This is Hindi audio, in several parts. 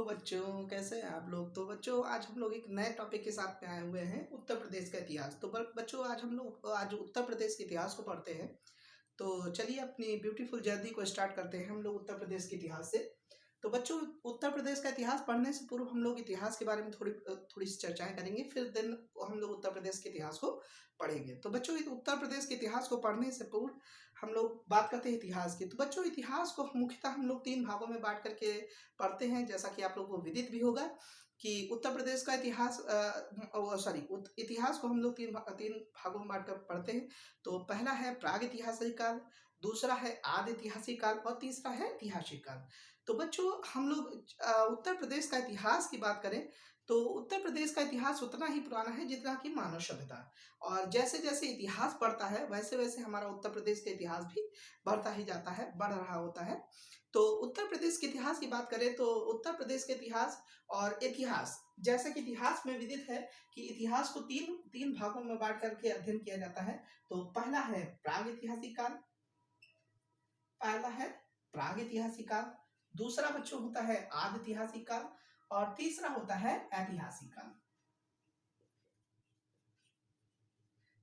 हेलो बच्चों, कैसे हैं आप लोग। तो बच्चों आज हम लोग एक नए टॉपिक के साथ में आए हुए हैं, उत्तर प्रदेश का इतिहास। तो बच्चों आज हम लोग उत्तर प्रदेश के इतिहास को पढ़ते हैं। तो चलिए अपनी ब्यूटीफुल जर्नी को स्टार्ट करते हैं हम लोग उत्तर प्रदेश के इतिहास से। तो बच्चों उत्तर प्रदेश का इतिहास पढ़ने से पूर्व हम लोग इतिहास के बारे में थोड़ी सी चर्चाएं करेंगे, फिर दिन हम लोग उत्तर प्रदेश के इतिहास को पढ़ेंगे। तो बच्चों उत्तर प्रदेश के इतिहास को पढ़ने से पूर्व हम लोग बात करते हैं इतिहास की। तो बच्चों इतिहास को मुख्यतः हम लोग 3 भागों में बांट करके पढ़ते हैं, जैसा कि आप लोगों को विदित भी होगा कि उत्तर प्रदेश का इतिहास इतिहास को हम लोग तीन भागों में बांट कर पढ़ते हैं। तो पहला है प्राग ऐतिहासिक काल, दूसरा है आदि ऐतिहासिक काल और तीसरा है ऐतिहासिक काल। तो बच्चों हम लोग उत्तर प्रदेश का इतिहास की बात करें तो उत्तर प्रदेश का इतिहास उतना ही पुराना है जितना कि मानव सभ्यता। और जैसे जैसे इतिहास बढ़ता है वैसे वैसे हमारा उत्तर प्रदेश का इतिहास भी बढ़ता ही जाता है, बढ़ रहा होता है। तो उत्तर प्रदेश के इतिहास की बात करें तो उत्तर प्रदेश के इतिहास और इतिहास, जैसे कि इतिहास में विदित है कि इतिहास को तीन तीन भागों में बांट करके अध्ययन किया जाता है। तो पहला है प्राग ऐतिहासिक काल, काल, दूसरा बच्चों होता है आदि ऐतिहासिक काल और तीसरा होता है ऐतिहासिक काल।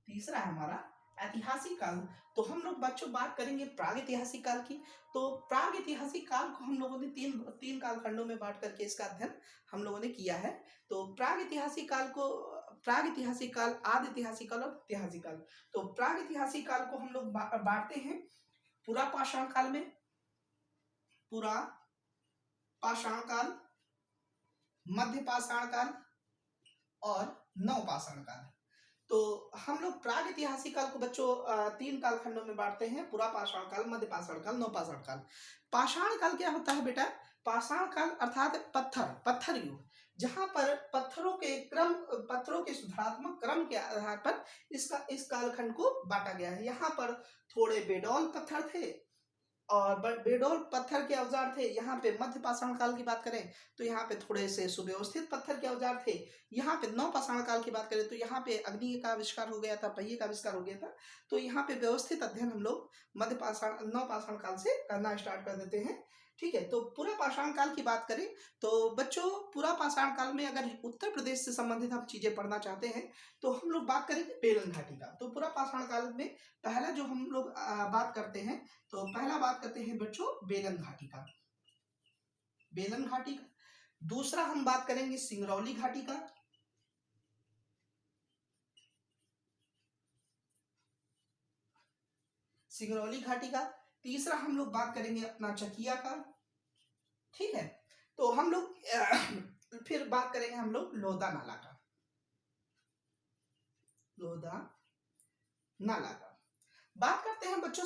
तीसरा है हमारा ऐतिहासिक काल। तो हम लोग बच्चों बात करेंगे प्राग ऐतिहासिक काल की। तो प्राग ऐतिहासिक काल को हम लोगों ने तीन कालखंडों में बांट करके इसका अध्ययन हम लोगों ने किया है। तो प्राग ऐतिहासिक काल, आदि ऐतिहासिक काल और ऐतिहासिक काल। तो प्राग ऐतिहासिक काल को हम लोग बांटते हैं पुरा पाषाण काल में, पुरा पाषाण काल, मध्य पाषाण काल और नव पाषाण काल। तो हम लोग प्राग ऐतिहासिक काल को बच्चों 3 कालखंडों में बांटते हैं, पुरा पाषाण काल, मध्य पाषाण काल, नव पाषाण काल। पाषाण काल क्या होता है बेटा? पाषाण काल अर्थात पत्थर युग, जहां पर पत्थरों के सुधारात्मक क्रम के आधार पर इस कालखंड को बांटा गया है। यहाँ पर थोड़े बेडौल पत्थर थे और बेडौल पत्थर के औजार थे। यहाँ पे मध्य पाषाण काल की बात करें तो यहाँ पे थोड़े से सुव्यवस्थित पत्थर के औजार थे। यहाँ पे नव पाषाण काल की बात करें तो यहाँ पे अग्नि का आविष्कार हो गया था, पहिए का आविष्कार हो गया था। तो यहाँ पे व्यवस्थित अध्ययन हम लोग नव पाषाण काल से करना स्टार्ट कर देते हैं। ठीक है, तो पूरा पाषाण काल की बात करें तो बच्चों पूरा पाषाण काल में अगर उत्तर प्रदेश से संबंधित हम चीजें पढ़ना चाहते हैं तो हम लोग बात करेंगे बेलन घाटी का। तो पूरा पाषाण काल में पहला जो हम लोग बात करते हैं तो पहला बात करते हैं बच्चों बेलन घाटी का। दूसरा हम बात करेंगे सिंगरौली घाटी का। तीसरा हम लोग बात करेंगे अपना चकिया का। ठीक है, तो हम लोग फिर बात करेंगे हम लोग लोधा नाला का। बात करते हैं बच्चों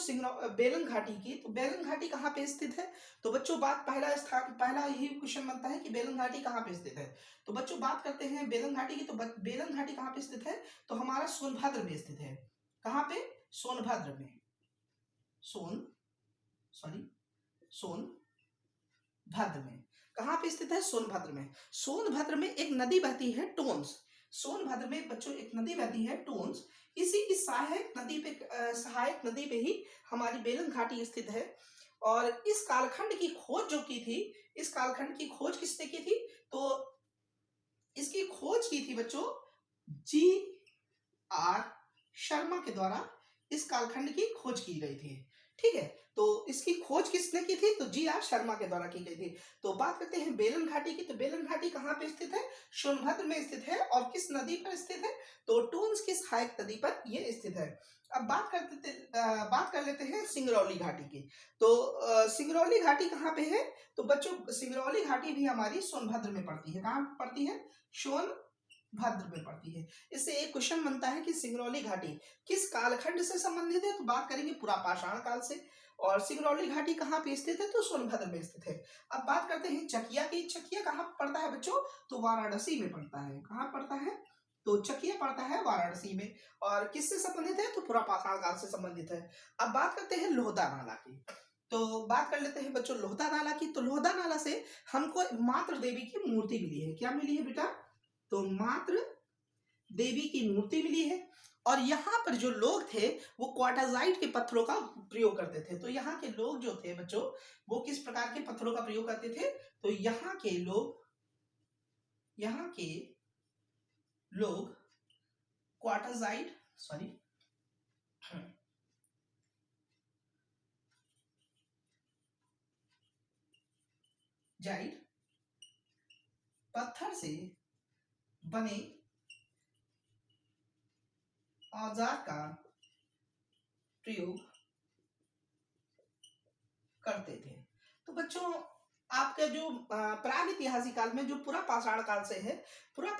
बेलन घाटी की। तो बेलन घाटी कहाँ पे स्थित है? तो बच्चों पहला ही क्वेश्चन बनता है कि बेलन घाटी कहाँ पे स्थित है। तो बच्चों बात करते हैं बेलन घाटी की। तो बेलन घाटी कहाँ पे स्थित है? तो हमारा सोनभद्र में स्थित है। कहाँ पे? सोनभद्र में। सोनभद्र में कहाँ पे स्थित है? सोनभद्र में। सोनभद्र में एक नदी बहती है टोंस। सोनभद्र में बच्चों एक नदी बहती है टोंस। इसी की सहायक नदी पे ही हमारी बेलन घाटी स्थित है। और इस कालखंड की खोज किसने की थी? तो इसकी खोज की थी बच्चों G.R. शर्मा के द्वारा इस कालखंड की खोज की गई थी। ठीक है, तो इसकी खोज किसने की थी? तो G.R. शर्मा के द्वारा की गई थी। तो बात करते हैं बेलन घाटी की। तो बेलन घाटी कहाँ पे स्थित है? सोनभद्र में स्थित है। और किस नदी पर स्थित है? तो टोंस की सहायक नदी पर यह स्थित है। अब बात कर लेते हैं सिंगरौली घाटी की। तो सिंगरौली घाटी कहाँ पे है? तो बच्चों सिंगरौली घाटी भी हमारी सोनभद्र में पड़ती है। कहाँ पड़ती है? सोनभद्र में पड़ती है। इससे एक क्वेश्चन बनता है कि सिंगरौली घाटी किस कालखंड से संबंधित है? तो बात करेंगे पुरा पाषाण काल से। और सिंगरौली घाटी कहाँ पे स्थित है? तो सोनभद्र में स्थित है। अब बात करते हैं चकिया की। चकिया कहाँ पड़ता है बच्चों? तो वाराणसी में पड़ता है। कहाँ पड़ता है? तो चकिया पड़ता है वाराणसी में। और किससे संबंधित है? तो पुरा पाषाण काल से संबंधित है। अब बात करते हैं लोहदा नाला की। तो बात कर लेते हैं बच्चों लोहदा नाला की। तो लोहदा नाला से हमको मातृ देवी की मूर्ति मिली है। क्या मिली है बेटा? तो मातृ देवी की मूर्ति मिली है। और यहाँ पर जो लोग थे वो क्वार्टाजाइट के पत्थरों का प्रयोग करते थे। तो यहाँ के लोग जो थे बच्चों वो किस प्रकार के पत्थरों का प्रयोग करते थे? तो यहाँ के लोग यहाँ के लोग क्वार्टरजाइट जाइट पत्थर से बने औजार का प्रयोग करते थे। तो बच्चों, आपका जो प्रागैतिहासिक काल में जो पूरा पाषाण काल से है, पूरा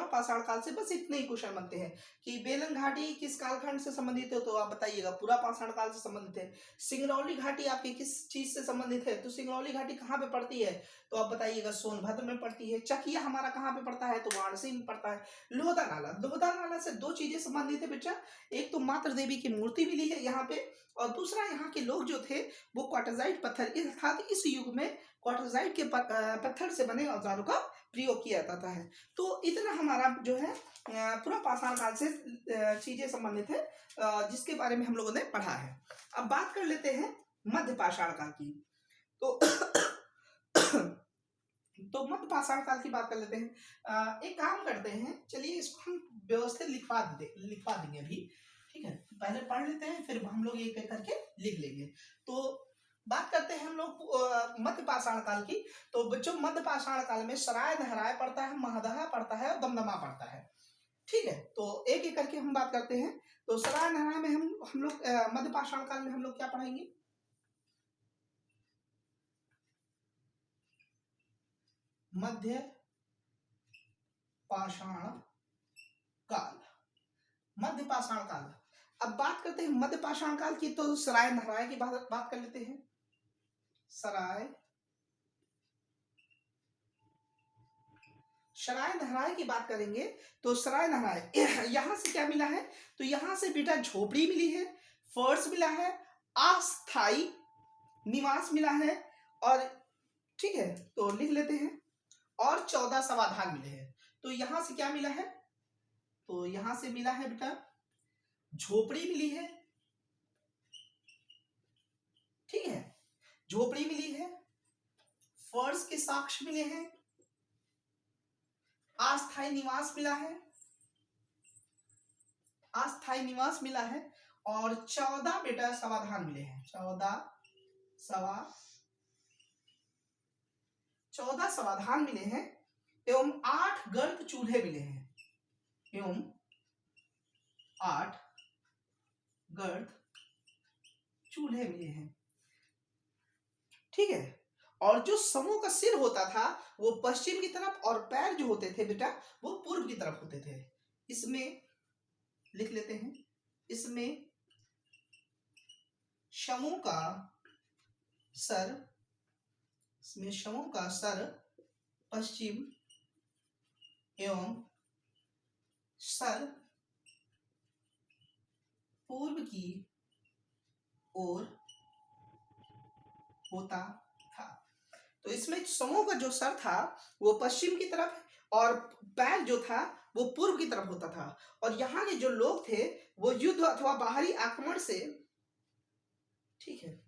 पाषाण काल से बस इतने ही क्वेश्चन बनते हैं कि बेलन घाटी किस कालखंड से संबंधित है, तो आप बताइएगा पूरा पाषाण काल से संबंधित है। सिंगरौली घाटी आपकी किस चीज से संबंधित है, तो सिंगरौली घाटी कहाँ पे पड़ती है, तो आप बताइएगा सोनभद्र में पड़ती है। चकिया हमारा कहाँ पे पड़ता है, तो वाराणसी में पड़ता है। लोहदा नाला से दो चीजें संबंधित है बेटा, एक तो मातृ देवी की मूर्ति मिली है यहाँ पे, और दूसरा यहाँ के लोग जो थे वो क्वार्टरजाइट पत्थर, अर्थात इस युग में क्वार्टरजाइट के पत्थर से बने औजारों का प्रयोग किया जाता है। तो इतना हमारा जो है पूरा पाषाण काल से चीजें संबंधित है, जिसके बारे में हम लोगों ने पढ़ा है। अब बात कर लेते हैं मध्य पाषाण काल की। तो मध्य पाषाण काल की बात कर लेते हैं। एक काम करते हैं, चलिए इसको हम व्यवस्थित लिखवा देंगे अभी, ठीक है। पहले पढ़ लेते हैं, फिर हम लोग एक एक करके लिख लेंगे। तो बात करते हैं हम लोग मध्य पाषाण काल की। तो बच्चों, मध्य पाषाण काल में सराय नहराय पड़ता है, महदहा पड़ता है और दमदमा पड़ता है, ठीक है। तो एक एक करके हम बात करते हैं। तो सराय नहराय में हम लोग मध्य पाषाण काल में हम लोग क्या पढ़ेंगे, मध्य पाषाण काल, मध्य पाषाण काल। अब बात करते हैं मध्य पाषाण काल की, तो सराय नहराय की बात कर लेते हैं। सराय नहराय की बात करेंगे तो सराय नहराय यहाँ से क्या मिला है, तो यहाँ से बेटा झोपड़ी मिली है, फर्श मिला है, अस्थाई निवास मिला है, और ठीक है तो लिख लेते हैं, और 14 समाधान मिले हैं। तो यहाँ से क्या मिला है, तो यहाँ से मिला है बेटा झोपड़ी मिली है, ठीक है, झोपड़ी मिली है, फर्श के साक्ष्य मिले हैं, अस्थाई निवास मिला है, अस्थाई निवास मिला है, और 14 बेटा समाधान मिले हैं, 14 समाधान मिले हैं, एवं 8 गर्त चूल्हे मिले हैं, एवं 8 गर्त चूल्हे मिले हैं, ठीक है। और जो समूह का सिर होता था वो पश्चिम की तरफ, और पैर जो होते थे बेटा वो पूर्व की तरफ होते थे। इसमें लिख लेते हैं, इसमें समूह का सर पश्चिम एवं सर पूर्व की ओर होता था। तो इसमें समूह का जो सर था वो पश्चिम की तरफ, और पैर जो था वो पूर्व की तरफ होता था, और यहाँ के जो लोग थे वो युद्ध अथवा बाहरी आक्रमण से, ठीक है,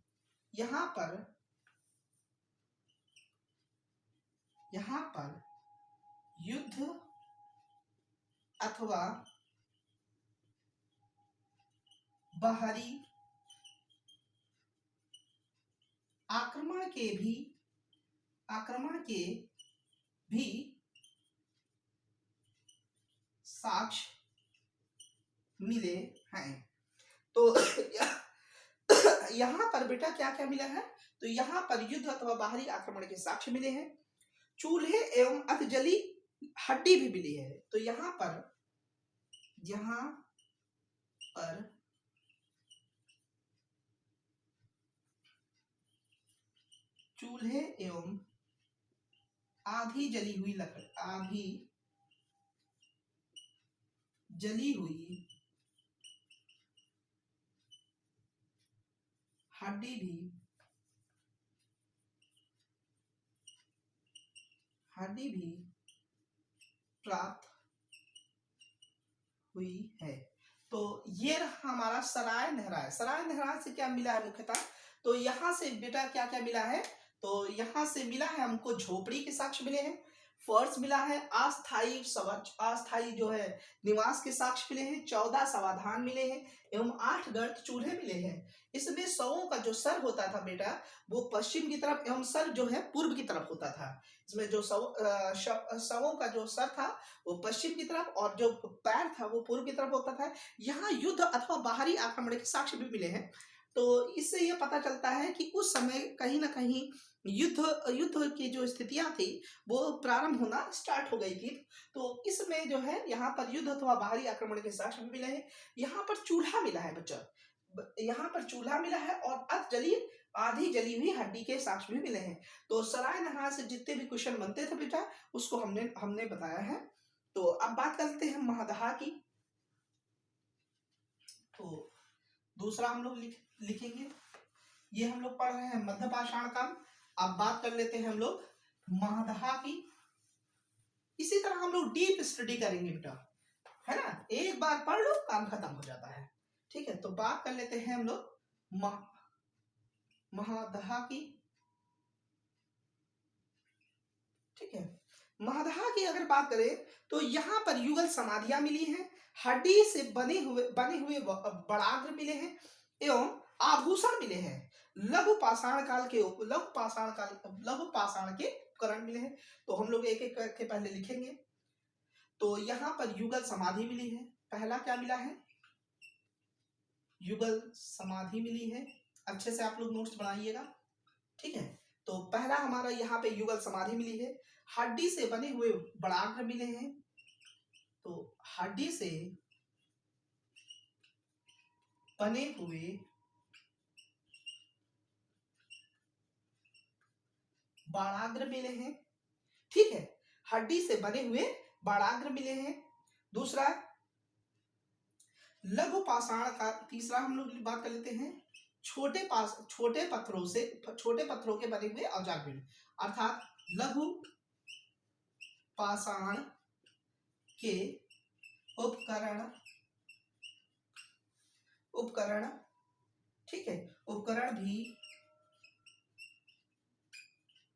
यहाँ पर युद्ध अथवा बाहरी आक्रमण के भी साक्ष्य मिले हैं। तो यहाँ पर बेटा क्या क्या मिला है, तो यहाँ पर युद्ध अथवा बाहरी आक्रमण के साक्ष्य मिले हैं, चूल्हे एवं अधजली हड्डी भी मिली है। तो यहाँ पर चूल्हे एवं आधी जली हुई हड्डी भी प्राप्त हुई है। तो ये रहा हमारा सराय नहराय। सराय नहराय से क्या मिला है मुख्यतः, तो यहाँ से बेटा क्या क्या मिला है, तो यहाँ से मिला है हमको झोपड़ी के साक्ष्य मिले हैं, फर्श मिला है, अस्थायी जो है निवास के साक्ष्य मिले हैं, 14 समाधान मिले हैं एवं 8 गर्त चूल्हे मिले हैं। इसमें शवों का जो सर होता था बेटा वो पश्चिम की तरफ एवं सर जो है पूर्व की तरफ होता था। इसमें जो शवों का जो सर था वो पश्चिम की तरफ और जो पैर था वो पूर्व की तरफ होता था। यहाँ युद्ध अथवा बाहरी आक्रमण के साक्ष्य भी मिले हैं। तो इससे यह पता चलता है कि उस समय कहीं ना कहीं युद्ध की जो स्थितियां थी वो प्रारंभ होना स्टार्ट हो गई थी। तो इसमें जो है यहाँ पर युद्ध अथवा बाहरी आक्रमण के साक्ष्य भी मिले हैं। यहाँ पर चूल्हा मिला है बच्चा, यहाँ पर चूल्हा मिला है और आधी जली हुई हड्डी के साक्ष्य भी मिले हैं। तो सराय नहार से जितने भी क्वेश्चन बनते थे बेटा उसको हमने बताया है। तो अब बात करते हैं महादहा की। तो दूसरा हम लोग लिखेंगे, ये हम लोग पढ़ रहे हैं मध्य पाषाण काल। अब बात कर लेते हैं हम लोग महादहा की। इसी तरह हम लोग डीप स्टडी करेंगे बेटा, है ना, एक बार पढ़ लो काम खत्म हो जाता है। ठीक है, तो बात कर लेते हैं हम लोग महादहा की। ठीक है, महादहा की अगर बात करें तो यहाँ पर युगल समाधियां मिली हैं, हड्डी से बने हुए बड़ाग्र मिले हैं एवं आभूषण मिले हैं। लघु पाषाण के उपकरण मिले हैं। तो हम लोग एक एक करके पहले लिखेंगे। तो यहाँ पर युगल समाधि मिली है। पहला क्या मिला है? युगल समाधि मिली है। अच्छे से आप लोग नोट्स बनाइएगा। ठीक है, तो पहला हमारा यहाँ पे युगल समाधि मिली है। हड्डी से बने हुए बड़ाग्र मिले हैं। तो हड्डी से बने हुए बाड़ाग्र मिले हैं। ठीक है, हड्डी से बने हुए बाड़ाग्र मिले हैं। दूसरा लघु पाषाण का, तीसरा हम लोग बात कर लेते हैं छोटे पत्थरों के बने हुए औजार मिले, अर्थात लघु पाषाण के उपकरण। ठीक है, उपकरण भी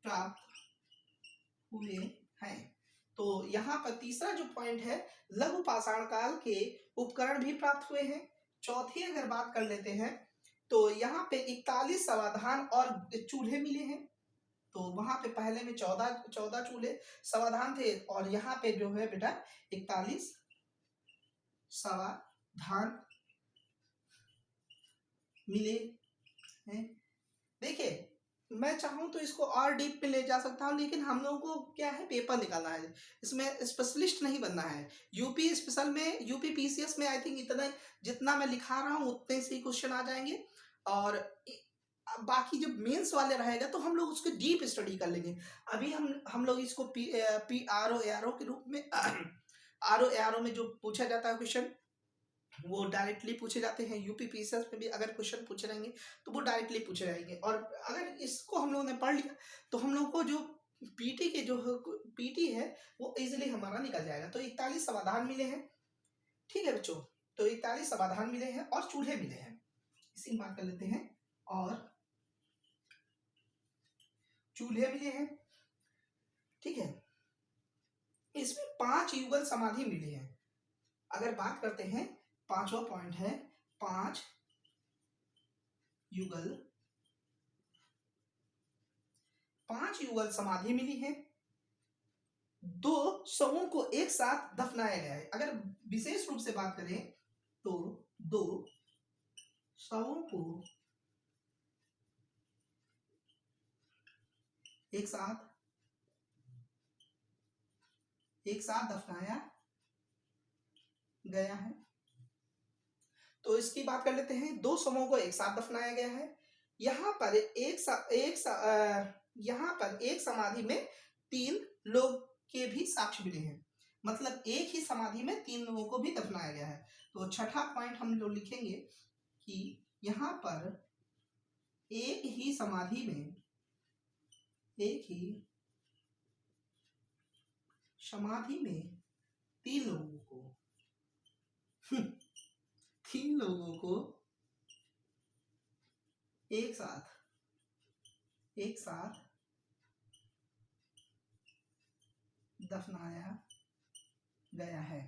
प्राप्त हुए हैं। तो यहाँ पर तीसरा जो पॉइंट है, लघु पाषाण काल के उपकरण भी प्राप्त हुए हैं। चौथी अगर बात कर लेते हैं तो यहाँ पे 41 समाधान और चूल्हे मिले हैं। तो वहां पे पहले में 14 चूल्हे समाधान थे और यहाँ पे जो है बेटा 41 समाधान मिले हैं। देखिए, मैं चाहूं तो इसको और डीप पे ले जा सकता हूं, लेकिन हम लोगों को क्या है, पेपर निकालना है, इसमें स्पेशलिस्ट नहीं बनना है। यूपी स्पेशल में, यूपी पीसीएस में आई थिंक इतना जितना मैं लिखा रहा हूं उतने से ही क्वेश्चन आ जाएंगे। और बाकी जब मेंस वाले रहेगा तो हम लोग उसको डीप स्टडी कर लेंगे। अभी हम लोग इसको आर ओ के रूप में आर ओ में जो पूछा जाता है क्वेश्चन वो डायरेक्टली पूछे जाते हैं। यूपी पीसीएस में भी अगर क्वेश्चन पूछे रहेंगे तो वो डायरेक्टली पूछे जाएंगे। और अगर इसको हम लोगों ने पढ़ लिया तो हम लोग को जो पीटी है वो इजीली हमारा निकल जाएगा। तो 41 समाधान मिले हैं। ठीक है बच्चों, तो 41 समाधान मिले हैं और चूल्हे मिले हैं। इसी बात कर लेते हैं, और चूल्हे मिले हैं। ठीक है, इसमें 5 युगल समाधि मिली है। अगर बात करते हैं, पांचवा पॉइंट है 5 युगल समाधि मिली है। 2 शवों को एक साथ दफनाया गया है। अगर विशेष रूप से बात करें तो 2 शवों को एक साथ दफनाया गया है। तो इसकी बात कर लेते हैं, 2 शवों को एक साथ दफनाया गया है। यहाँ पर एक समाधि में 3 लोग के भी साक्ष्य मिले हैं। मतलब एक ही समाधि में 3 लोगों को भी दफनाया गया है। तो छठा पॉइंट हम लोग लिखेंगे कि यहाँ पर एक ही समाधि में 3 लोगों को 3 लोगों को एक साथ दफनाया गया है।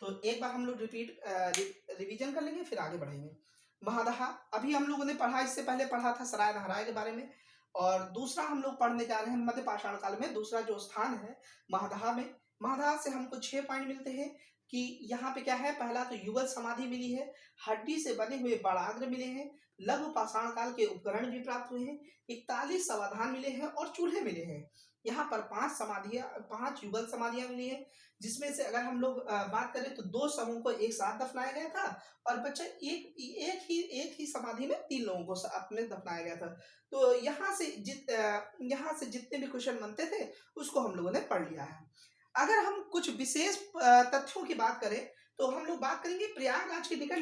तो एक बार हम लोग रिवीजन कर लेंगे, फिर आगे बढ़ेंगे। महादहा अभी हम लोगों ने पढ़ा, इससे पहले पढ़ा था सराय नहराय के बारे में। और दूसरा हम लोग पढ़ने जा रहे हैं मध्य पाषाण काल में, दूसरा जो स्थान है महादहा में। महादहा से हमको 6 पॉइंट मिलते हैं कि यहाँ पे क्या है। पहला तो युगल समाधि मिली है, हड्डी से बने हुए बाणाग्र मिले हैं, लघु पाषाण काल के उपकरण भी प्राप्त हुए हैं, 41 समाधान मिले हैं और चूल्हे मिले हैं। यहाँ पर 5 युगल समाधियां मिली है, जिसमें से अगर हम लोग बात करें तो 2 समूह को एक साथ दफनाया गया था, और बच्चा एक ही समाधि में 3 लोगों को साथ में दफनाया गया था। तो यहाँ से जितने भी क्वेश्चन बनते थे उसको हम लोगों ने पढ़ लिया है। अगर हम कुछ विशेष तथ्यों की बात करें तो हम लोग बात करेंगे प्रयागराज के निकट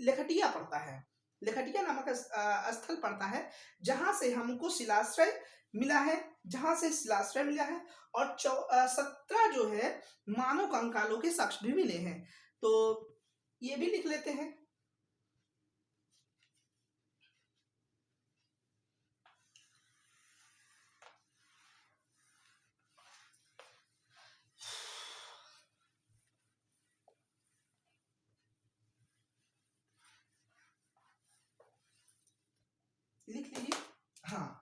लेखटिया पड़ता है। लेखटिया नामक स्थल पड़ता है, जहां से हमको शिलाश्रय मिला है, और 17 जो है मानव कंकालों के साक्ष्य भी मिले हैं। तो ये भी लिख लेते हैं। लिख लीजिए। हाँ,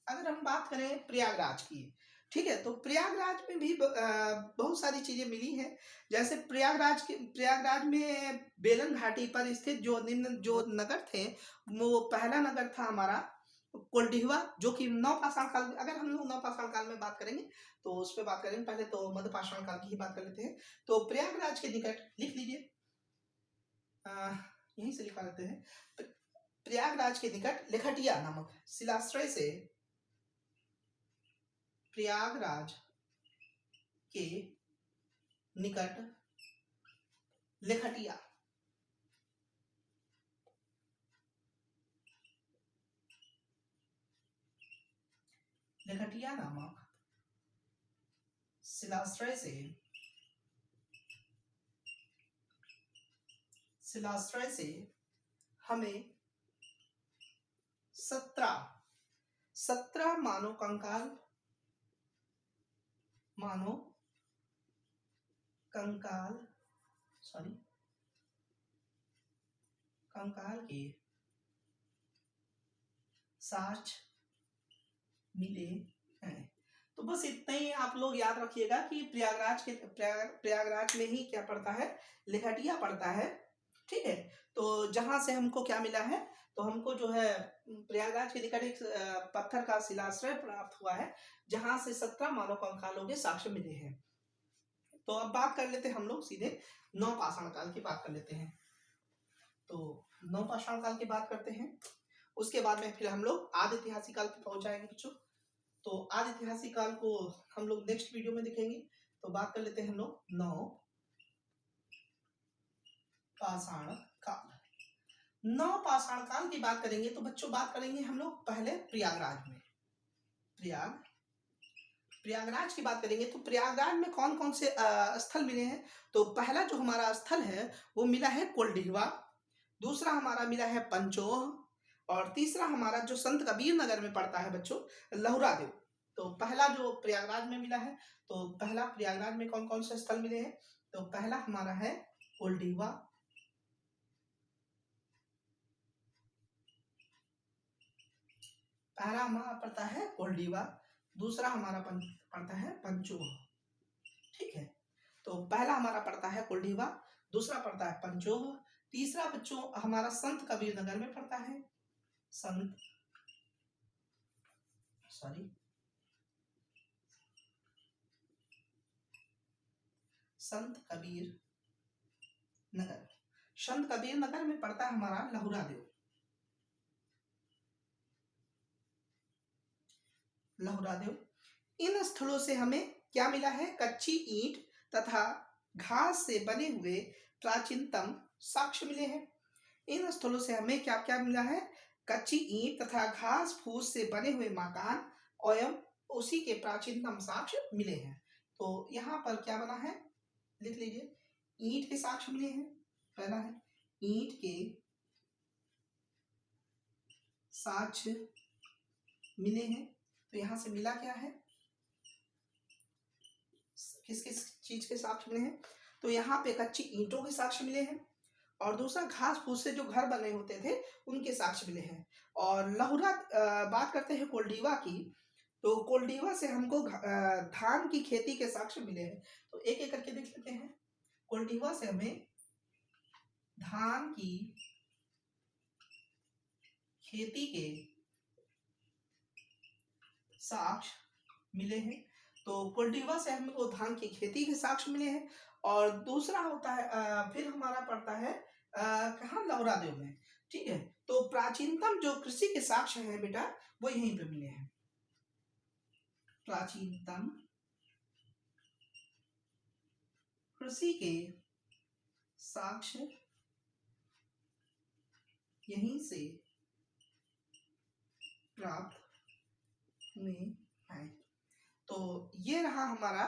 अगर हम बात करें प्रयागराज की, ठीक है, तो प्रयागराज में भी बहुत सारी चीजें मिली हैं। जैसे प्रयागराज में बेलन घाटी पर स्थित जो नगर थे, वो पहला नगर था हमारा कोल्डिहवा, जो कि नवपाषाण काल। अगर हम लोग नवपाषाण काल में बात करेंगे तो उस पर बात करेंगे, पहले तो मध्य पाषाण काल की ही बात कर लेते हैं। तो प्रयागराज के निकट लिख लीजिए, यहीं से लिखवा लेते हैं। प्रयागराज के निकट लेखटिया नामक शिलाश्रय से प्रयागराज के निकट लेखटिया नामक शिलाश्रय से हमें 17 मानव कंकाल के साक्ष्य मिले हैं। तो बस इतना ही आप लोग याद रखिएगा कि प्रयागराज में ही क्या पड़ता है, लेखटिया पड़ता है, ठीक है। तो जहां से हमको क्या मिला है, तो हमको जो है प्रयागराज के निकट एक पत्थर का शिलाश्रय प्राप्त हुआ है, जहां से 17 मानव कंकालों के साक्ष्य मिले हैं। तो अब बात कर लेते हैं हम लोग सीधे नवपाषाण काल की बात कर लेते हैं। तो नवपाषाण काल की बात करते हैं, उसके बाद में फिर हम लोग आदि ऐतिहासिक काल पे पहुंच जाएंगे बच्चों। तो आदि ऐतिहासिक काल को हम लोग नेक्स्ट वीडियो में देखेंगे। तो बात कर लेते हैं हम लोग नवपाषाण काल। नवपाषाण काल की बात करेंगे तो बच्चों बात करेंगे हम लोग पहले प्रयागराज में। प्रयागराज की बात करेंगे तो प्रयागराज में कौन कौन से स्थल मिले हैं। तो पहला जो हमारा स्थल है वो मिला है कोल्डिहवा, दूसरा हमारा मिला है पंचोह, और तीसरा हमारा जो संत कबीर नगर में पड़ता है बच्चों, लहुरा देव। तो पहला जो प्रयागराज में मिला है, तो पहला प्रयागराज में कौन कौन से स्थल मिले हैं, तो पहला हमारा है कोल्डिहवा, पहला हमारा पड़ता है कोल्डिहवा, दूसरा हमारा पड़ता है पंचोह, ठीक है। तो पहला हमारा पड़ता है कोल्डिहवा, दूसरा पड़ता है पंचोह, तीसरा बच्चों हमारा संत कबीर नगर में पड़ता है, संत कबीर नगर। संत कबीर नगर में पड़ता है हमारा लहुरा देव। इन स्थलों से हमें क्या मिला है, कच्ची ईंट तथा घास से बने हुए प्राचीनतम साक्ष्य मिले हैं। इन स्थलों से हमें क्या क्या मिला है, कच्ची ईंट तथा घास फूस से बने हुए मकान एवं उसी के प्राचीनतम साक्ष्य मिले हैं। तो यहाँ पर क्या बना है, लिख लीजिए, ईंट के साक्ष्य मिले हैं। पहला है ईंट के साक्ष्य मिले हैं। तो यहां से मिला क्या है, किस किस चीज के साक्ष्य मिले हैं? तो यहाँ पे कच्ची ईंटों के साक्ष्य मिले हैं, और दूसरा घास फूस से जो घर बने होते थे उनके साक्ष्य मिले हैं। और लहुरा बात करते हैं कोल्डीवा की, तो कोल्डीवा से हमको धान की खेती के साक्ष्य मिले हैं। तो एक एक करके देख लेते हैं। कोल्डीवा से हमें धान की खेती के साक्ष्य मिले हैं। तो कोल्डीवा से हमको धान की खेती के साक्ष्य मिले हैं। और दूसरा होता है फिर हमारा पड़ता है कहाँ, लहुरा देव में। ठीक है, तो प्राचीनतम जो कृषि के साक्ष्य हैं बेटा वो यहीं पे मिले हैं। प्राचीनतम कृषि के साक्ष्य यहीं से प्राप्त हुए हैं। तो ये रहा हमारा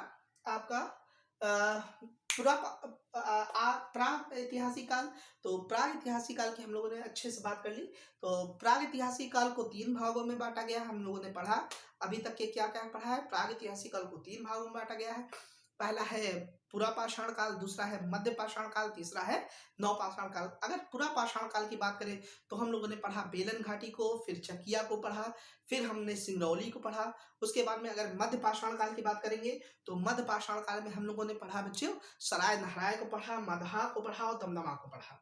आपका प्राग ऐतिहासिक काल। तो प्राग ऐतिहासिक काल की हम लोगों ने अच्छे से बात कर ली। तो प्राग ऐतिहासिक काल को 3 भागों में बांटा गया, हम लोगों ने पढ़ा। अभी तक के क्या क्या पढ़ा है? प्राग ऐतिहासिक काल को 3 भागों में बांटा गया है। पहला है पुरा पाषाण काल, दूसरा है मध्य पाषाण काल, तीसरा है नव पाषाण काल। अगर पुरा पाषाण काल की बात करें तो हम लोगों ने पढ़ा बेलन घाटी को, फिर चकिया को पढ़ा, फिर हमने सिंगरौली को पढ़ा। उसके बाद में अगर मध्य पाषाण काल की बात करेंगे तो मध्य पाषाण काल में हम लोगों ने पढ़ा बच्चों सराय नहराय को पढ़ा, मदहा को पढ़ा और दमदमा को पढ़ा।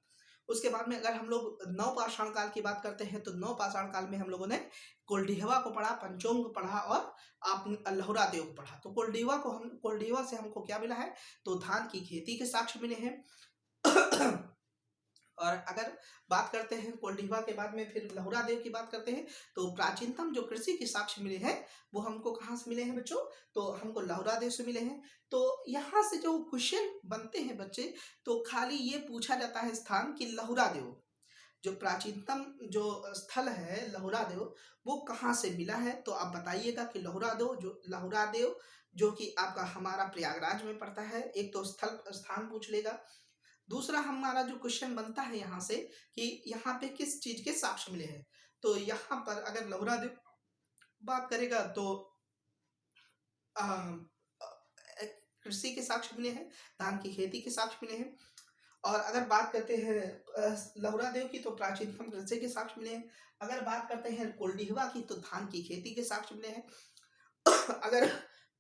उसके बाद में अगर हम लोग नव पाषाण काल की बात करते हैं तो नव पाषाण काल में हम लोगों ने कोल्डीहवा को पढ़ा, पंचोंग को पढ़ा और आप लहुरा देव को पढ़ा। तो कोल्डीवा से हमको क्या मिला है? तो धान की खेती के साक्ष्य मिले हैं। और अगर बात करते हैं कोल्डीवा के बाद में फिर लहुरा देव की बात करते हैं तो प्राचीनतम जो कृषि के साक्ष्य मिले हैं वो हमको कहाँ से मिले हैं बच्चों? तो हमको लहुरा देव से मिले हैं। तो यहाँ से जो क्वेश्चन बनते हैं बच्चे, तो खाली ये पूछा जाता है स्थान कि लहुरा देव जो प्राचीनतम जो स्थल है लहुरा देव वो कहाँ से मिला है। तो आप बताइएगा कि लहुरा देव जो कि आपका हमारा प्रयागराज में पड़ता है। एक तो स्थान पूछ लेगा। दूसरा हमारा जो क्वेश्चन बनता है यहाँ से कि यहाँ पे किस चीज के साक्ष्य मिले हैं। तो यहाँ पर अगर लहुरा देव बात करेगा तो कृषि के साक्ष्य मिले हैं, धान की खेती के साक्ष्य मिले हैं। और अगर बात करते हैं लहुरा देव की तो प्राचीनतम कृषि के साक्ष्य मिले हैं। अगर बात करते हैं कोल्डीहवा की तो धान की खेती के साक्ष्य मिले हैं। अगर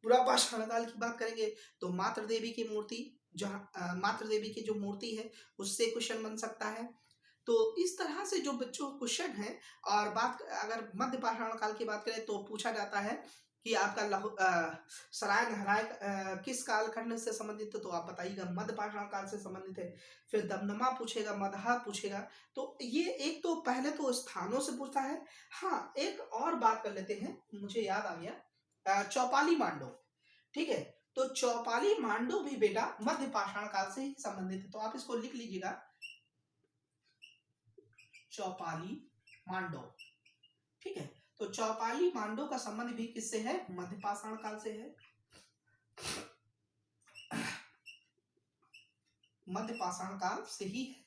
पुरा पाषाण काल की बात करेंगे तो मातृ देवी की मूर्ति, जहाँ मातृ देवी की जो मूर्ति है उससे क्वेश्चन बन सकता है। तो इस तरह से जो बच्चों क्वेश्चन है। और बात अगर मध्य पाषाण काल की बात करें तो पूछा जाता है कि आपका सराय नहराय किस कालखंड से संबंधित है। तो आप बताइएगा मध्य पाषाण काल से संबंधित है। फिर दमदमा पूछेगा, मदहा पूछेगा। तो ये एक तो पहले तो स्थानों से पूछता है। हाँ, एक और बात कर लेते हैं, मुझे याद आ गया, चौपाली मांडो। ठीक है, तो चौपाली मांडो भी बेटा मध्य पाषाण काल से ही संबंधित है। तो आप इसको लिख लीजिएगा, चौपाली मांडो। ठीक है, तो चौपाली मांडो का संबंध भी किससे है? मध्य पाषाण काल से है। मध्य पाषाण काल से ही है।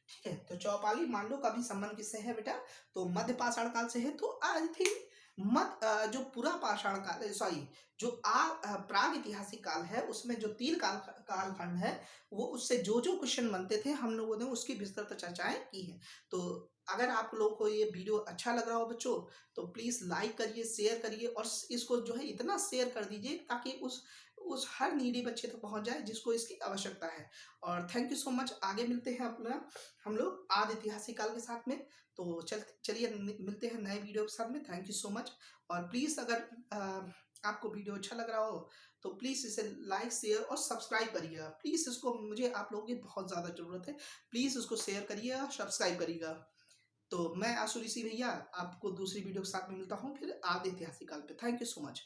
ठीक है, तो चौपाली मांडो का भी संबंध किससे है बेटा? तो मध्य पाषाण काल से है। तो आई थिंक जो पूरा पाषाण काल, सॉरी, जो प्राग ऐतिहासिक काल है उसमें जो 3 कालखंड है वो उससे जो जो क्वेश्चन बनते थे हम लोगों ने उसकी विस्तृत चर्चाएं की है। तो अगर आप लोगों को ये वीडियो अच्छा लग रहा हो बच्चों तो प्लीज लाइक करिए, शेयर करिए और इसको जो है इतना शेयर कर दीजिए ताकि उस हर नीडी बच्चे तक पहुंच जाए जिसको इसकी आवश्यकता है। और थैंक यू सो मच। आगे मिलते हैं अपना हम लोग आदि ऐतिहासिक काल के साथ में। तो चलिए मिलते हैं नए वीडियो के साथ में। Thank you so much. और प्लीज़ अगर आपको वीडियो अच्छा लग रहा हो तो प्लीज़ इसे लाइक, शेयर और सब्सक्राइब करिएगा। प्लीज़ इसको, मुझे आप लोगों की बहुत ज़्यादा ज़रूरत है। प्लीज़ उसको शेयर करिएगा, सब्सक्राइब करिएगा। तो मैं आशु ऋषि भैया आपको दूसरी वीडियो के साथ में मिलता हूँ फिर आदि ऐतिहासिक काल पे। Thank you so much.